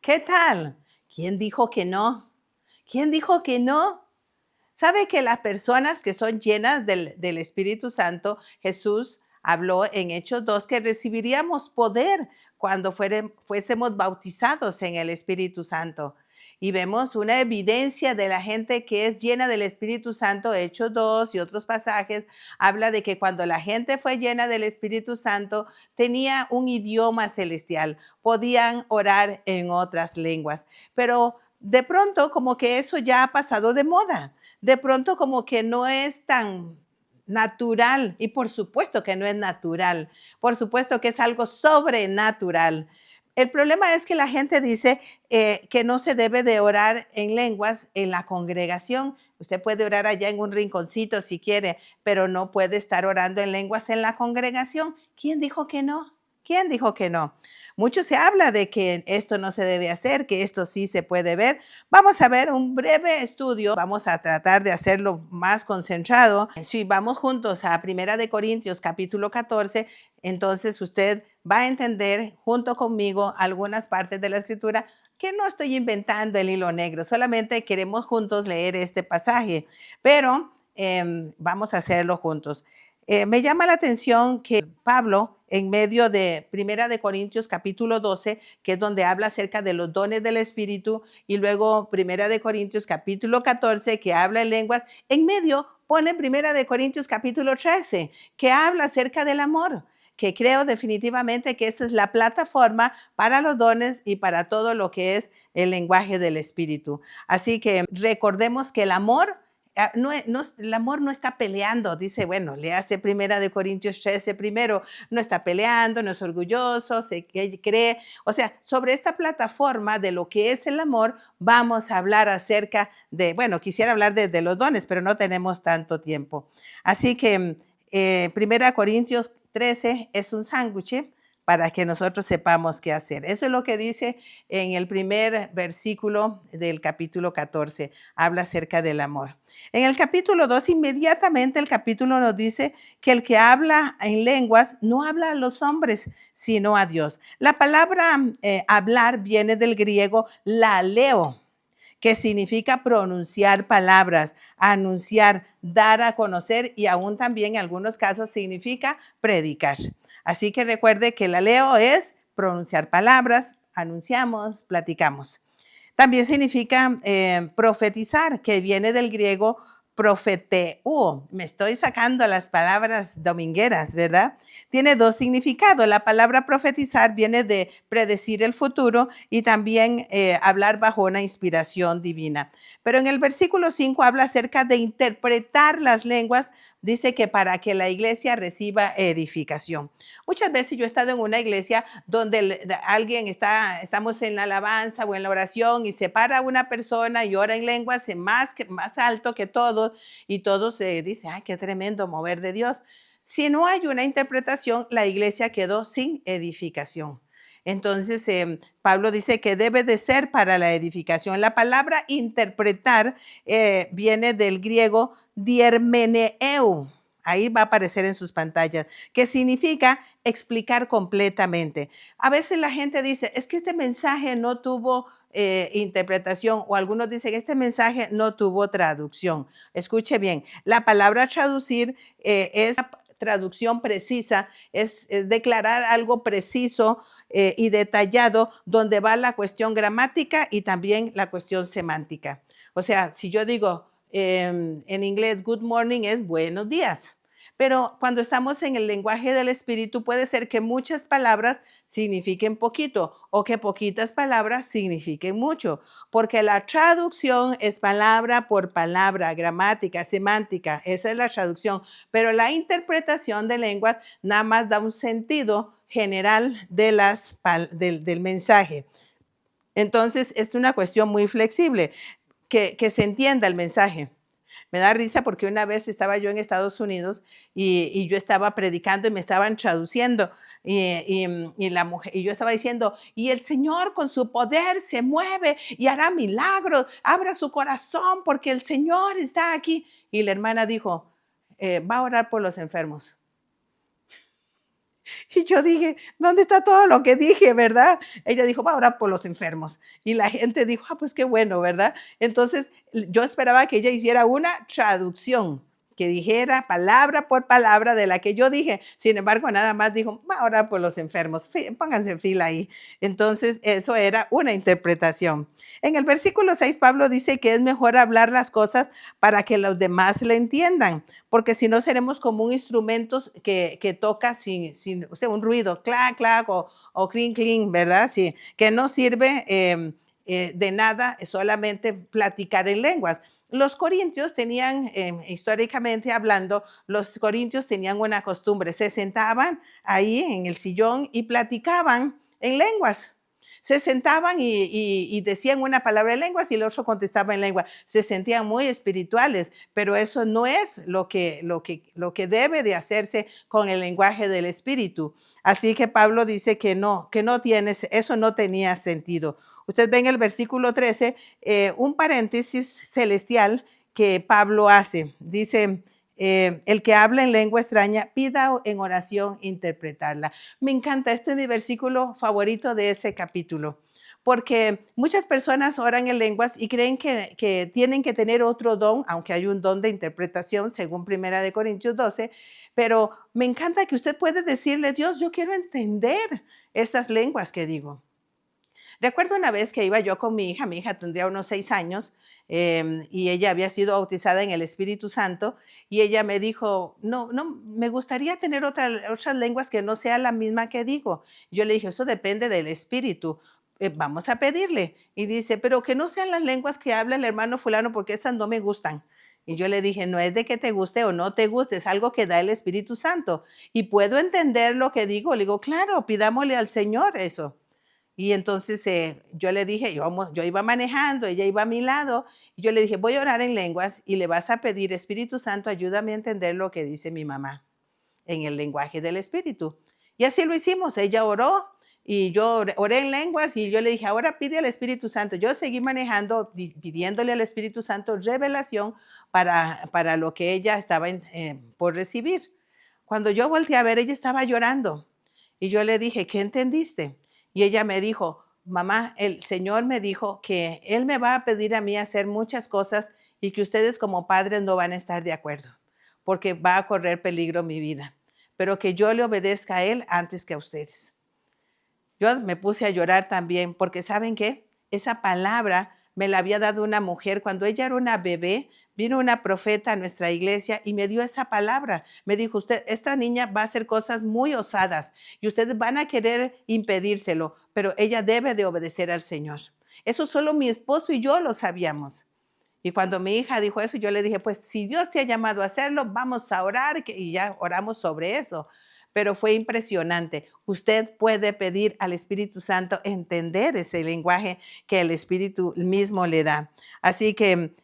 ¿Qué tal? ¿Quién dijo que no? ¿Quién dijo que no? ¿Sabe que las personas que son llenas del Espíritu Santo, Jesús habló en Hechos 2 que recibiríamos poder cuando fuésemos bautizados en el Espíritu Santo? Y vemos una evidencia de la gente que es llena del Espíritu Santo. Hechos 2 y otros pasajes habla de que cuando la gente fue llena del Espíritu Santo tenía un idioma celestial, podían orar en otras lenguas, pero de pronto como que eso ya ha pasado de moda, de pronto como que no es tan natural, y por supuesto que no es natural, por supuesto que es algo sobrenatural. El problema es que la gente dice que no se debe de orar en lenguas en la congregación. Usted puede orar allá en un rinconcito si quiere, pero no puede estar orando en lenguas en la congregación. ¿Quién dijo que no? ¿Quién dijo que no? Mucho se habla de que esto no se debe hacer, que esto sí se puede ver. Vamos a ver un breve estudio. Vamos a tratar de hacerlo más concentrado. Si vamos juntos a Primera de Corintios, capítulo 14, entonces usted va a entender junto conmigo algunas partes de la Escritura que no estoy inventando el hilo negro, solamente queremos juntos leer este pasaje, pero vamos a hacerlo juntos. Me llama la atención que Pablo, en medio de Primera de Corintios capítulo 12, que es donde habla acerca de los dones del Espíritu, y luego Primera de Corintios capítulo 14, que habla en lenguas, en medio pone Primera de Corintios capítulo 13, que habla acerca del amor, que creo definitivamente que esa es la plataforma para los dones y para todo lo que es el lenguaje del Espíritu. Así que recordemos que el amor el amor no está peleando, dice, bueno, le hace Primera de Corintios 13 primero, no está peleando, no es orgulloso, se cree, o sea, sobre esta plataforma de lo que es el amor, vamos a hablar acerca de, bueno, quisiera hablar de los dones, pero no tenemos tanto tiempo. Así que Primera Corintios 13 es un sándwich para que nosotros sepamos qué hacer. Eso es lo que dice en el primer versículo del capítulo 14. Habla acerca del amor. En el capítulo 2, inmediatamente el capítulo nos dice que el que habla en lenguas no habla a los hombres, sino a Dios. La palabra hablar viene del griego laleo, que significa pronunciar palabras, anunciar, dar a conocer y aún también en algunos casos significa predicar. Así que recuerde que la leo es pronunciar palabras, anunciamos, platicamos. También significa profetizar, que viene del griego profeteo. Me estoy sacando las palabras domingueras, ¿verdad? Tiene dos significados. La palabra profetizar viene de predecir el futuro y también hablar bajo una inspiración divina. Pero en el versículo 5 habla acerca de interpretar las lenguas. Dice que para que la iglesia reciba edificación. Muchas veces yo he estado en una iglesia donde estamos en la alabanza o en la oración y se para una persona y ora en lenguas más alto que todos y todos se dicen, ay, qué tremendo mover de Dios. Si no hay una interpretación, la iglesia quedó sin edificación. Entonces, Pablo dice que debe de ser para la edificación. La palabra interpretar viene del griego diermeneu. Ahí va a aparecer en sus pantallas, que significa explicar completamente. A veces la gente dice, es que este mensaje no tuvo interpretación, o algunos dicen, este mensaje no tuvo traducción. Escuche bien, la palabra traducir es traducción precisa, es declarar algo preciso y detallado donde va la cuestión gramática y también la cuestión semántica. O sea, si yo digo en inglés good morning es buenos días, pero cuando estamos en el lenguaje del Espíritu puede ser que muchas palabras signifiquen poquito o que poquitas palabras signifiquen mucho, porque la traducción es palabra por palabra, gramática, semántica, esa es la traducción, pero la interpretación de lenguas nada más da un sentido general del mensaje. Entonces es una cuestión muy flexible, que se entienda el mensaje. Me da risa porque una vez estaba yo en Estados Unidos y yo estaba predicando y me estaban traduciendo y yo estaba diciendo, y el Señor con su poder se mueve y hará milagros, abra su corazón porque el Señor está aquí. Y la hermana dijo, va a orar por los enfermos. Y yo dije, ¿dónde está todo lo que dije, verdad? Ella dijo, va a orar por los enfermos. Y la gente dijo, ah, pues qué bueno, ¿verdad? Entonces, yo esperaba que ella hiciera una traducción, que dijera palabra por palabra de la que yo dije. Sin embargo, nada más dijo, va a orar por los enfermos. Pónganse en fila ahí. Entonces, eso era una interpretación. En el versículo 6, Pablo dice que es mejor hablar las cosas para que los demás le entiendan, porque si no seremos como un instrumento que toca sin o sea, un ruido, clac, clac o clink, clink, ¿verdad? Sí, que no sirve de nada solamente platicar en lenguas. Los corintios tenían, históricamente hablando, los corintios tenían una costumbre, se sentaban ahí en el sillón y platicaban en lenguas. Se sentaban y decían una palabra en lenguas y el otro contestaba en lengua. Se sentían muy espirituales, pero eso no es lo que debe de hacerse con el lenguaje del espíritu. Así que Pablo dice que no tiene, eso no tenía sentido. Usted ve en el versículo 13 un paréntesis celestial que Pablo hace. Dice, el que habla en lengua extraña, pida en oración interpretarla. Me encanta, este es mi versículo favorito de ese capítulo, porque muchas personas oran en lenguas y creen que tienen que tener otro don, aunque hay un don de interpretación, según Primera de Corintios 12, pero me encanta que usted puede decirle, Dios, yo quiero entender estas lenguas que digo. Recuerdo una vez que iba yo con mi hija tendría unos 6 años, y ella había sido bautizada en el Espíritu Santo, y ella me dijo, no, no, me gustaría tener otras lenguas que no sea la misma que digo. Yo le dije, eso depende del Espíritu. Vamos a pedirle. Y dice, pero que no sean las lenguas que habla el hermano fulano porque esas no me gustan. Y yo le dije, no es de que te guste o no te guste, es algo que da el Espíritu Santo. Y puedo entender lo que digo. Le digo, claro, pidámosle al Señor eso. Y entonces yo le dije, yo iba manejando, ella iba a mi lado, y yo le dije, voy a orar en lenguas y le vas a pedir, Espíritu Santo, ayúdame a entender lo que dice mi mamá en el lenguaje del Espíritu. Y así lo hicimos, ella oró y yo oré en lenguas y yo le dije, ahora pide al Espíritu Santo. Yo seguí manejando, pidiéndole al Espíritu Santo revelación para lo que ella estaba por recibir. Cuando yo volteé a ver, ella estaba llorando y yo le dije, ¿qué entendiste? Y ella me dijo, mamá, el Señor me dijo que Él me va a pedir a mí hacer muchas cosas y que ustedes como padres no van a estar de acuerdo, porque va a correr peligro mi vida, pero que yo le obedezca a Él antes que a ustedes. Yo me puse a llorar también, porque ¿saben qué? Esa palabra me la había dado una mujer cuando ella era una bebé. Vino una profeta a nuestra iglesia y me dio esa palabra. Me dijo, esta niña va a hacer cosas muy osadas y ustedes van a querer impedírselo, pero ella debe de obedecer al Señor. Eso solo mi esposo y yo lo sabíamos. Y cuando mi hija dijo eso, yo le dije, pues si Dios te ha llamado a hacerlo, vamos a orar, y ya oramos sobre eso. Pero fue impresionante. Usted puede pedir al Espíritu Santo entender ese lenguaje que el Espíritu mismo le da. Así que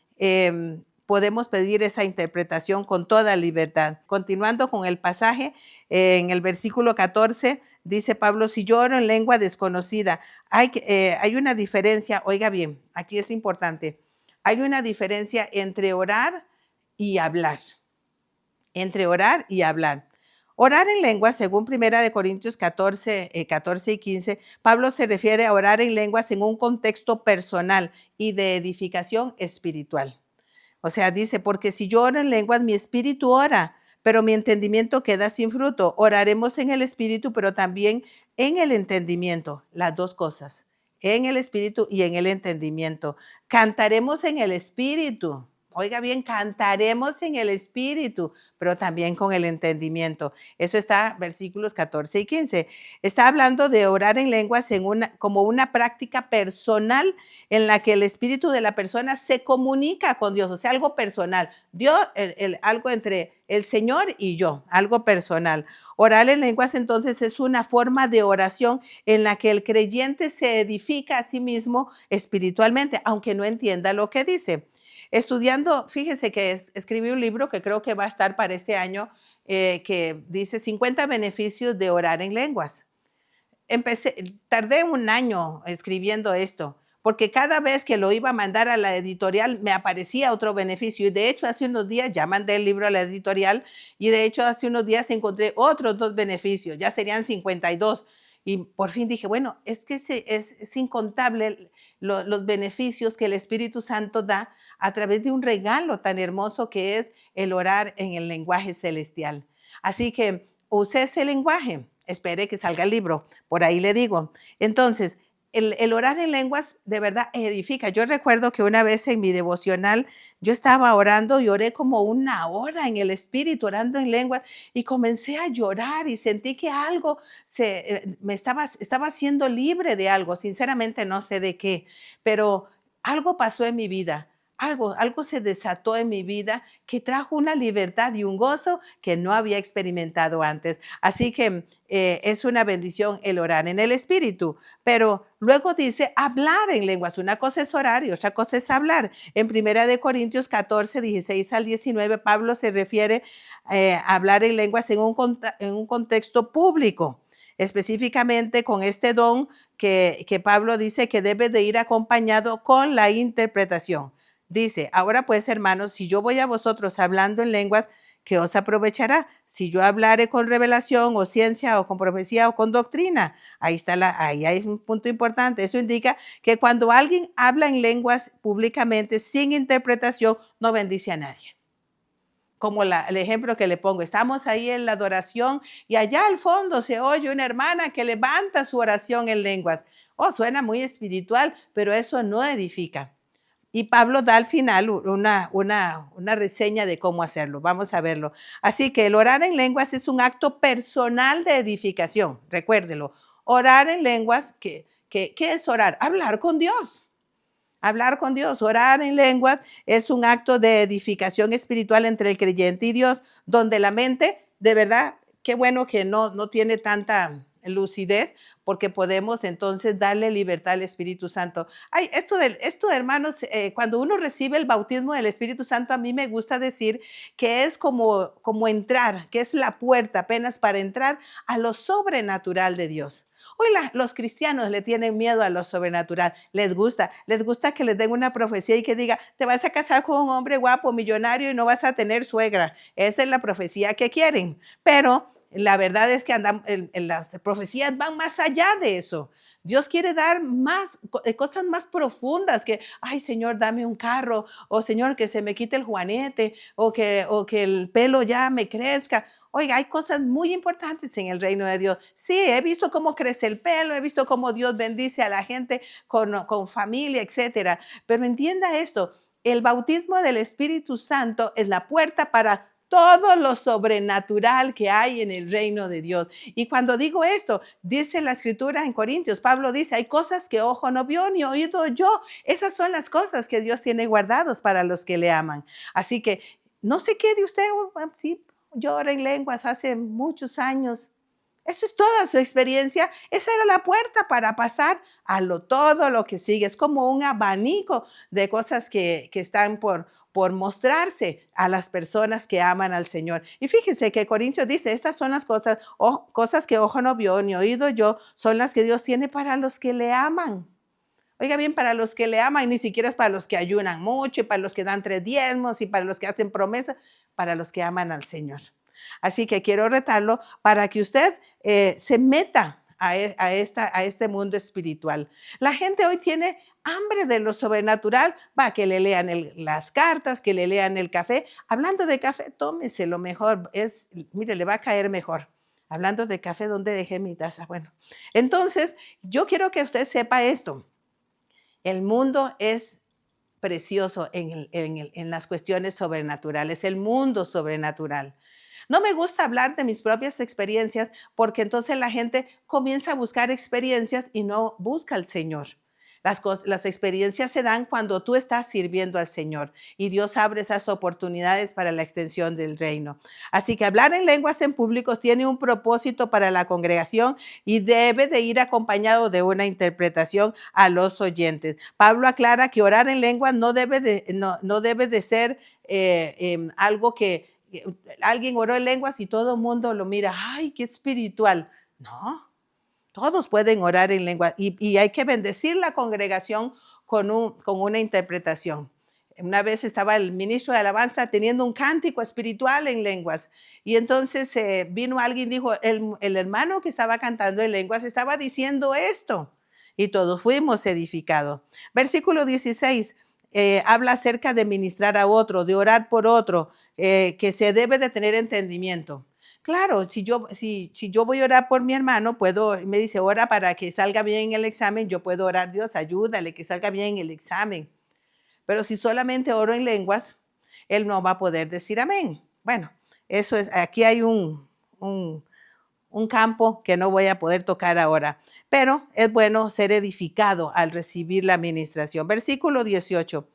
podemos pedir esa interpretación con toda libertad. Continuando con el pasaje, en el versículo 14, dice Pablo, si yo oro en lengua desconocida, hay una diferencia, oiga bien, aquí es importante, hay una diferencia entre orar y hablar. Entre orar y hablar. Orar en lengua, según Primera de Corintios 14, 14 y 15, Pablo se refiere a orar en lenguas en un contexto personal y de edificación espiritual. O sea, dice, porque si yo oro en lenguas, mi espíritu ora, pero mi entendimiento queda sin fruto. Oraremos en el espíritu, pero también en el entendimiento, las dos cosas, en el espíritu y en el entendimiento. Cantaremos en el espíritu. Oiga bien, cantaremos en el espíritu, pero también con el entendimiento. Eso está versículos 14 y 15. Está hablando de orar en lenguas como una práctica personal en la que el espíritu de la persona se comunica con Dios, o sea, algo personal. Dios, algo entre el Señor y yo, algo personal. Orar en lenguas entonces es una forma de oración en la que el creyente se edifica a sí mismo espiritualmente, aunque no entienda lo que dice. Estudiando, fíjese que escribí un libro que creo que va a estar para este año, que dice 50 beneficios de orar en lenguas. Tardé un año escribiendo esto, porque cada vez que lo iba a mandar a la editorial me aparecía otro beneficio. Y de hecho, hace unos días ya mandé el libro a la editorial y de hecho hace unos días encontré otros 2 beneficios, ya serían 52. Y por fin dije, bueno, es que es incontable los beneficios que el Espíritu Santo da a través de un regalo tan hermoso que es el orar en el lenguaje celestial. Así que use ese lenguaje, espere que salga el libro, por ahí le digo. Entonces, el orar en lenguas de verdad edifica. Yo recuerdo que una vez en mi devocional yo estaba orando y oré como 1 hora en el espíritu, orando en lenguas y comencé a llorar y sentí que algo me estaba siendo libre de algo. Sinceramente no sé de qué, pero algo pasó en mi vida. Algo se desató en mi vida que trajo una libertad y un gozo que no había experimentado antes. Así que es una bendición el orar en el espíritu. Pero luego dice hablar en lenguas. Una cosa es orar y otra cosa es hablar. En 1 Corintios 14, 16 al 19, Pablo se refiere a hablar en lenguas en un contexto público. Específicamente con este don que Pablo dice que debe de ir acompañado con la interpretación. Dice, ahora pues, hermanos, si yo voy a vosotros hablando en lenguas, ¿qué os aprovechará? Si yo hablare con revelación o ciencia o con profecía o con doctrina. Ahí hay un punto importante. Eso indica que cuando alguien habla en lenguas públicamente sin interpretación, no bendice a nadie. Como el ejemplo que le pongo, estamos ahí en la adoración y allá al fondo se oye una hermana que levanta su oración en lenguas. Oh, suena muy espiritual, pero eso no edifica. Y Pablo da al final una reseña de cómo hacerlo. Vamos a verlo. Así que el orar en lenguas es un acto personal de edificación. Recuérdelo. Orar en lenguas, ¿qué es orar? Hablar con Dios. Hablar con Dios, orar en lenguas es un acto de edificación espiritual entre el creyente y Dios, donde la mente, de verdad, qué bueno que no tiene tanta lucidez, porque podemos entonces darle libertad al Espíritu Santo. Ay, esto hermanos, cuando uno recibe el bautismo del Espíritu Santo, a mí me gusta decir que es como entrar, que es la puerta apenas para entrar a lo sobrenatural de Dios. Hoy los cristianos le tienen miedo a lo sobrenatural, les gusta que les den una profecía y que diga, te vas a casar con un hombre guapo, millonario y no vas a tener suegra. Esa es la profecía que quieren, pero la verdad es que las profecías van más allá de eso. Dios quiere dar cosas más profundas que, ay Señor, dame un carro, o Señor, que se me quite el juanete, o que el pelo ya me crezca. Oiga, hay cosas muy importantes en el reino de Dios. Sí, he visto cómo crece el pelo, he visto cómo Dios bendice a la gente con familia, etcétera. Pero entienda esto, el bautismo del Espíritu Santo es la puerta para todo lo sobrenatural que hay en el reino de Dios. Y cuando digo esto, dice la escritura en Corintios, Pablo dice, hay cosas que ojo no vio ni oído yo. Esas son las cosas que Dios tiene guardados para los que le aman. Así que no se quede usted, sí, yo oré en lenguas hace muchos años. Eso es toda su experiencia. Esa era la puerta para pasar a todo lo que sigue. Es como un abanico de cosas que están por mostrarse a las personas que aman al Señor. Y fíjense que Corintios dice, estas son las cosas que ojo no vio ni oído yo, son las que Dios tiene para los que le aman. Oiga bien, para los que le aman, ni siquiera es para los que ayunan mucho, y para los que dan 3 diezmos, y para los que hacen promesas, para los que aman al Señor. Así que quiero retarlo para que usted se meta a este mundo espiritual. La gente hoy tiene hambre de lo sobrenatural, que le lean las cartas, que le lean el café. Hablando de café, tómese lo mejor, mire, le va a caer mejor. Hablando de café, ¿dónde dejé mi taza? Bueno, entonces yo quiero que usted sepa esto. El mundo es precioso en las cuestiones sobrenaturales, el mundo sobrenatural. No me gusta hablar de mis propias experiencias porque entonces la gente comienza a buscar experiencias y no busca al Señor. Las experiencias se dan cuando tú estás sirviendo al Señor y Dios abre esas oportunidades para la extensión del reino. Así que hablar en lenguas en públicos tiene un propósito para la congregación y debe de ir acompañado de una interpretación a los oyentes. Pablo aclara que orar en lenguas no debe de ser algo que alguien oró en lenguas y todo el mundo lo mira, ay, qué espiritual. No. Todos pueden orar en lengua y hay que bendecir la congregación con una interpretación. Una vez estaba el ministro de alabanza teniendo un cántico espiritual en lenguas y entonces vino alguien y dijo, el hermano que estaba cantando en lenguas estaba diciendo esto y todos fuimos edificados. Versículo 16 habla acerca de ministrar a otro, de orar por otro, que se debe de tener entendimiento. Claro, si yo voy a orar por mi hermano, me dice, ora para que salga bien el examen, yo puedo orar, Dios, ayúdale que salga bien el examen. Pero si solamente oro en lenguas, él no va a poder decir amén. Bueno, aquí hay un campo que no voy a poder tocar ahora, pero es bueno ser edificado al recibir la administración. Versículo 18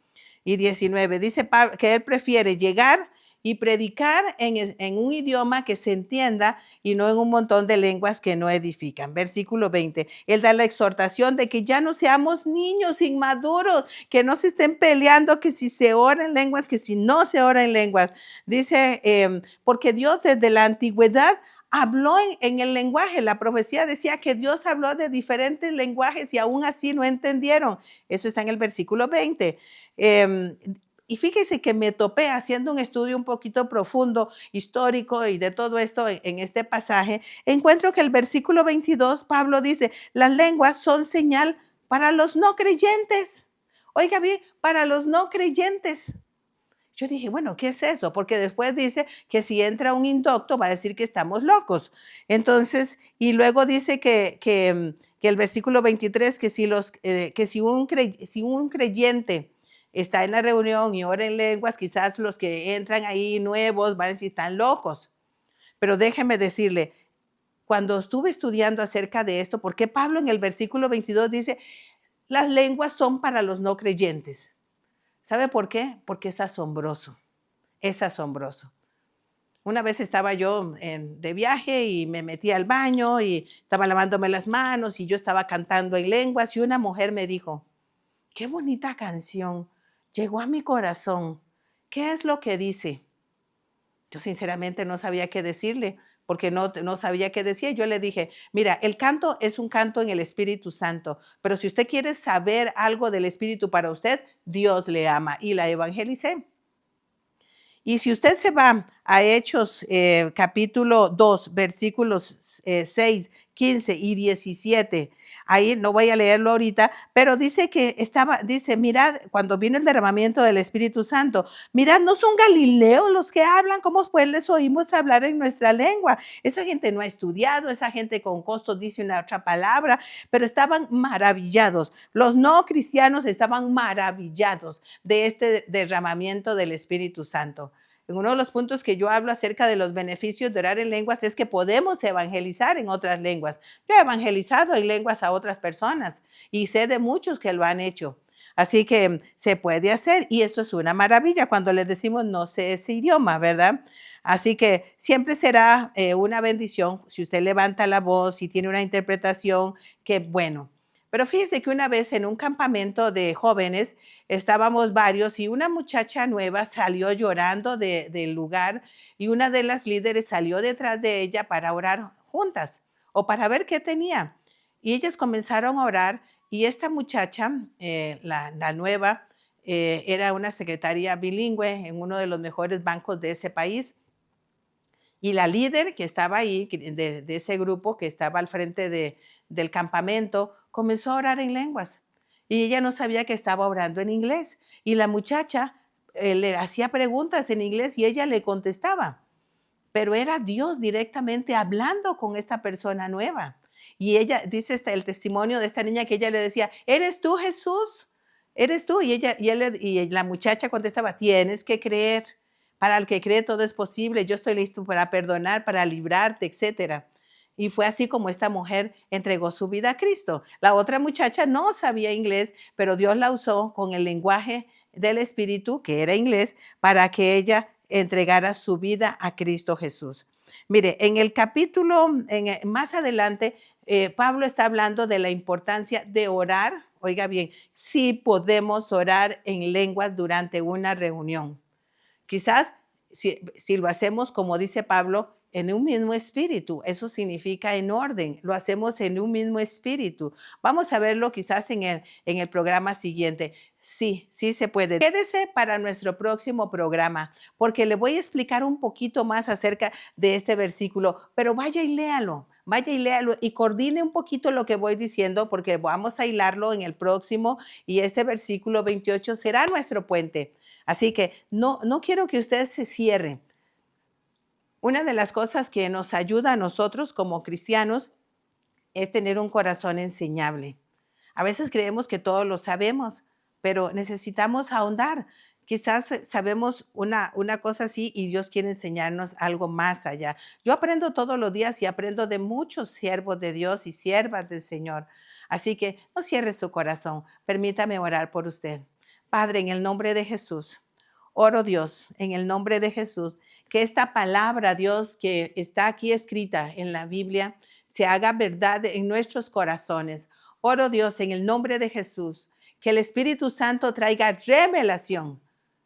y 19 dice que él prefiere llegar y predicar en un idioma que se entienda y no en un montón de lenguas que no edifican. Versículo 20, él da la exhortación de que ya no seamos niños inmaduros, que no se estén peleando que si se ora en lenguas, que si no se ora en lenguas. Dice, porque Dios desde la antigüedad habló en el lenguaje. La profecía decía que Dios habló de diferentes lenguajes y aún así no entendieron. Eso está en el versículo 20. Y fíjese que me topé haciendo un estudio un poquito profundo, histórico y de todo esto en este pasaje. Encuentro que el versículo 22, Pablo dice, las lenguas son señal para los no creyentes. Oiga bien, para los no creyentes. Yo dije, bueno, ¿qué es eso? Porque después dice que si entra un indocto va a decir que estamos locos. Entonces, y luego dice que el versículo 23, que si un creyente está en la reunión y ora en lenguas, quizás los que entran ahí nuevos van a decir, están locos. Pero déjeme decirle, cuando estuve estudiando acerca de esto, ¿por qué Pablo en el versículo 22 dice, las lenguas son para los no creyentes? ¿Sabe por qué? Porque es asombroso, es asombroso. Una vez estaba yo de viaje y me metí al baño y estaba lavándome las manos y yo estaba cantando en lenguas y una mujer me dijo, qué bonita canción, llegó a mi corazón, ¿qué es lo que dice? Yo sinceramente no sabía qué decirle porque no sabía qué decía. Yo le dije, mira, el canto es un canto en el Espíritu Santo, pero si usted quiere saber algo del Espíritu para usted, Dios le ama. Y la evangelicé. Y si usted se va a Hechos capítulo 2, versículos 6, 15 y 17, ahí no voy a leerlo ahorita, pero dice dice, mirad, cuando vino el derramamiento del Espíritu Santo, mirad, no son galileos los que hablan, ¿cómo pues les oímos hablar en nuestra lengua? Esa gente no ha estudiado, esa gente con costo dice una otra palabra, pero estaban maravillados. Los no cristianos estaban maravillados de este derramamiento del Espíritu Santo. En uno de los puntos que yo hablo acerca de los beneficios de orar en lenguas es que podemos evangelizar en otras lenguas. Yo he evangelizado en lenguas a otras personas y sé de muchos que lo han hecho. Así que se puede hacer y esto es una maravilla cuando les decimos no sé ese idioma, ¿verdad? Así que siempre será una bendición si usted levanta la voz, si tiene una interpretación, qué bueno. Pero fíjese que una vez en un campamento de jóvenes estábamos varios y una muchacha nueva salió llorando del lugar y una de las líderes salió detrás de ella para orar juntas o para ver qué tenía. Y ellas comenzaron a orar y esta muchacha, la nueva, era una secretaria bilingüe en uno de los mejores bancos de ese país. Y la líder que estaba ahí, de ese grupo que estaba al frente del campamento, comenzó a orar en lenguas. Y ella no sabía que estaba orando en inglés. Y la muchacha le hacía preguntas en inglés y ella le contestaba. Pero era Dios directamente hablando con esta persona nueva. Y ella, dice el testimonio de esta niña que ella le decía, ¿eres tú, Jesús? ¿Eres tú? Y la muchacha contestaba, tienes que creer. Para el que cree todo es posible. Yo estoy listo para perdonar, para librarte, etcétera. Y fue así como esta mujer entregó su vida a Cristo. La otra muchacha no sabía inglés, pero Dios la usó con el lenguaje del Espíritu, que era inglés, para que ella entregara su vida a Cristo Jesús. Mire, en el capítulo, más adelante, Pablo está hablando de la importancia de orar. Oiga bien, sí podemos orar en lenguas durante una reunión. Quizás si lo hacemos, como dice Pablo, en un mismo espíritu. Eso significa en orden. Lo hacemos en un mismo espíritu. Vamos a verlo quizás en el programa siguiente. Sí, sí se puede. Quédese para nuestro próximo programa, porque le voy a explicar un poquito más acerca de este versículo, pero vaya y léalo. Vaya y léalo y coordine un poquito lo que voy diciendo, porque vamos a hilarlo en el próximo y este versículo 28 será nuestro puente. Así que no quiero que usted se cierre. Una de las cosas que nos ayuda a nosotros como cristianos es tener un corazón enseñable. A veces creemos que todo lo sabemos, pero necesitamos ahondar. Quizás sabemos una cosa así y Dios quiere enseñarnos algo más allá. Yo aprendo todos los días y aprendo de muchos siervos de Dios y siervas del Señor. Así que no cierre su corazón. Permítame orar por usted. Padre, en el nombre de Jesús, oro Dios, en el nombre de Jesús, que esta palabra, Dios, que está aquí escrita en la Biblia, se haga verdad en nuestros corazones. Oro Dios, en el nombre de Jesús, que el Espíritu Santo traiga revelación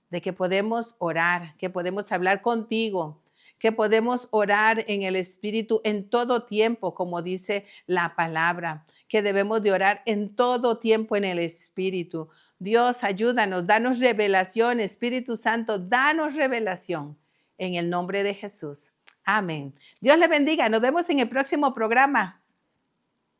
de que podemos orar, que podemos hablar contigo, que podemos orar en el Espíritu en todo tiempo, como dice la palabra, que debemos de orar en todo tiempo en el Espíritu. Dios, ayúdanos, danos revelación, Espíritu Santo, danos revelación en el nombre de Jesús. Amén. Dios le bendiga. Nos vemos en el próximo programa.